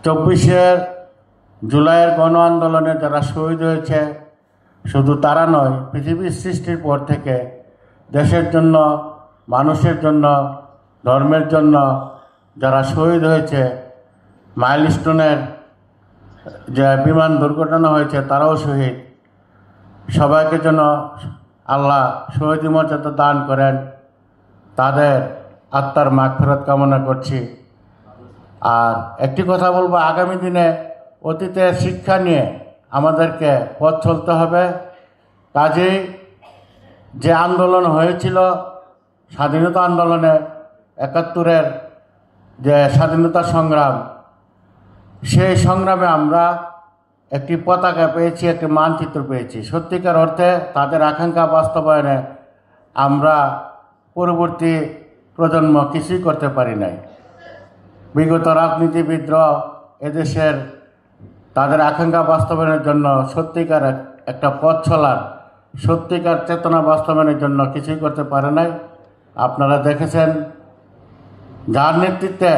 24 জুলাইয়ের গণ আন্দোলনে যারা শহীদ হয়েছে, শুধু তারা নয়, পৃথিবীর সৃষ্টির পর থেকে দেশের জন্য, মানুষের জন্য, ধর্মের জন্য যারা শহীদ হয়েছে, মাইলস্টোনের যে বিমান দুর্ঘটনা হয়েছে তারাও শহীদ। সবাইকে যেন আল্লাহ শহীদ মর্যাদা দান করেন, তাদের আত্মার মাগফিরাত কামনা করছি। আর একটি কথা বলবো, আগামী দিনে অতীতের শিক্ষা নিয়ে আমাদেরকে পথ চলতে হবে। কাজেই যে আন্দোলন হয়েছিল, স্বাধীনতা আন্দোলনে 71-এর যে স্বাধীনতা সংগ্রাম, সেই সংগ্রামে আমরা একটি পতাকা পেয়েছি, একটি মানচিত্র পেয়েছি। সত্যিকার অর্থে তাদের আকাঙ্ক্ষা বাস্তবায়নে আমরা পরবর্তী প্রজন্ম কিছুই করতে পারি নাই। বিগত রাজনীতিবিদরা এদেশের তাদের আকাঙ্ক্ষা বাস্তবায়নের জন্য সত্যিকার একটা পথ চলার, সত্যিকার চেতনা বাস্তবায়নের জন্য কিছুই করতে পারে নাই। আপনারা দেখেছেন যার নেতৃত্বে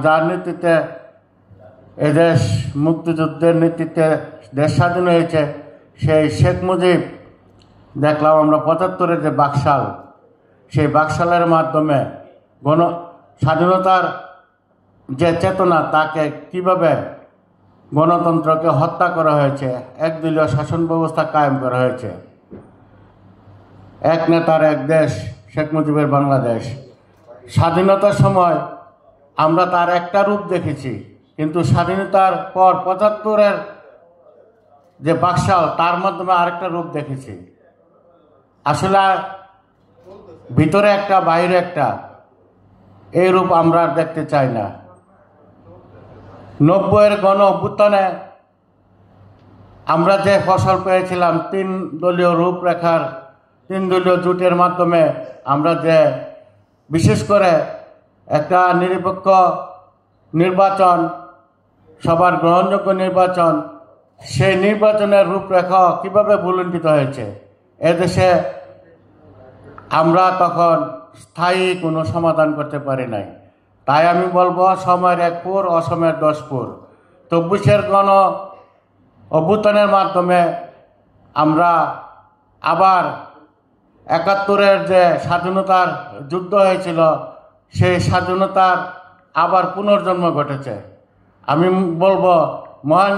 যার নেতৃত্বে এদেশ মুক্তিযুদ্ধের নেতৃত্বে দেশ স্বাধীন হয়েছে, সেই শেখ মুজিব দেখলাম আমরা 75-এর যে বাকশাল, সেই বাকশালের মাধ্যমে স্বাধীনতার যে চেতনা, তাকে কিভাবে গণতন্ত্রকে হত্যা করা হয়েছে, একদলীয় শাসন ব্যবস্থা কায়েম করা হয়েছে। এক নেতার এক দেশ, শেখ মুজিবের বাংলাদেশ। স্বাধীনতার সময় আমরা তার একটা রূপ দেখেছি, কিন্তু স্বাধীনতার পর 75-এর যে বাকশাল, তার মাধ্যমে আরেকটা রূপ দেখেছি। আসলে ভিতরে একটা বাইরে একটা, এই রূপ আমরা দেখতে চাই না। 90-এর গণ অভ্যুত্থানে আমরা যে ফসল পেয়েছিলাম, 3 দলীয় রূপরেখার, 3 দলীয় জোটের মাধ্যমে আমরা যে বিশেষ করে একটা নিরপেক্ষ নির্বাচন, সবার গ্রহণযোগ্য নির্বাচন, সেই নির্বাচনের রূপরেখা কিভাবে ভুলুণ্ঠিত হয়েছে এদেশে, আমরা তখন স্থায়ী কোনো সমাধান করতে পারি নাই। তাই আমি বলবো, সময়ের 1 পুর, অসময়ের 10 পুর। 24-এর গণ অভ্যুত্থানের মাধ্যমে আমরা আবার 71-এর যে স্বাধীনতার যুদ্ধ হয়েছিল, সেই স্বাধীনতার আবার পুনর্জন্ম ঘটেছে। আমি বলবো, মহান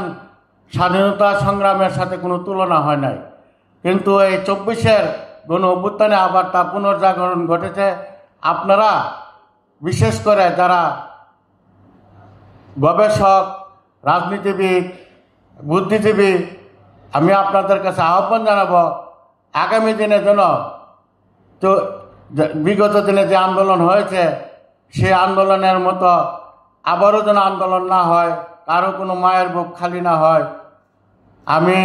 স্বাধীনতা সংগ্রামের সাথে কোনো তুলনা হয় নাই, কিন্তু এই 24-এর গণ অভ্যুত্থানে আবার তা পুনর্জাগরণ ঘটেছে। আপনারা বিশেষ করে যারা গবেষক, রাজনীতিবিদ, বুদ্ধিজীবী, আমি আপনাদের কাছে আহ্বান জানাবো, আগামী দিনে যেন বিগত দিনে যে আন্দোলন হয়েছে, সেই আন্দোলনের মতো আবারও যেন আন্দোলন না হয়, কারো কোনো মায়ের বুক খালি না হয়। আমি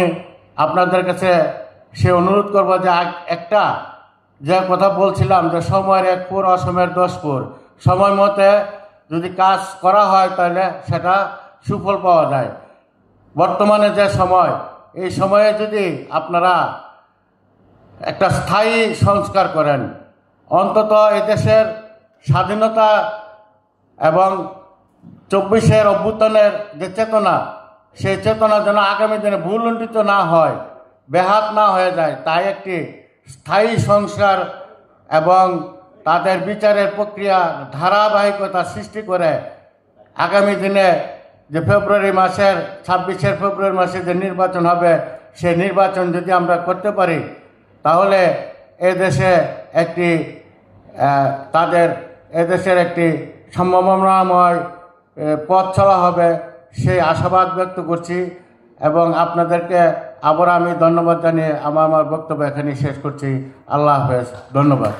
আপনাদের কাছে সে অনুরোধ করবো যে একটা যে কথা বলছিলাম, যে সময়ের 1 পুর, অসময়ের 10 পুর, সময় মতে যদি কাজ করা হয় তাহলে সেটা সুফল পাওয়া যায়। বর্তমানে যে সময়, এই সময়ে যদি আপনারা একটা স্থায়ী সংস্কার করেন, অন্তত এদেশের স্বাধীনতা এবং 24-এর অভ্যুত্থানের যে চেতনা, সেই চেতনা যেন আগামী দিনে ভুলুণ্ঠিত না হয়, ব্যাহত না হয়ে যায়, তাই একটি স্থায়ী সংস্কার এবং তাদের বিচারের প্রক্রিয়া ধারাবাহিকতা সৃষ্টি করে আগামী দিনে যে 26 ফেব্রুয়ারি মাসে যে নির্বাচন হবে, সেই নির্বাচন যদি আমরা করতে পারি, তাহলে এদেশে একটি এদেশের একটি সম্ভাবনাময় পথ চলা হবে, সেই আশাবাদ ব্যক্ত করছি। এবং আপনাদেরকে আবার আমি ধন্যবাদ জানিয়ে আমার বক্তব্য এখানে শেষ করছি। আল্লাহ হাফেজ, ধন্যবাদ।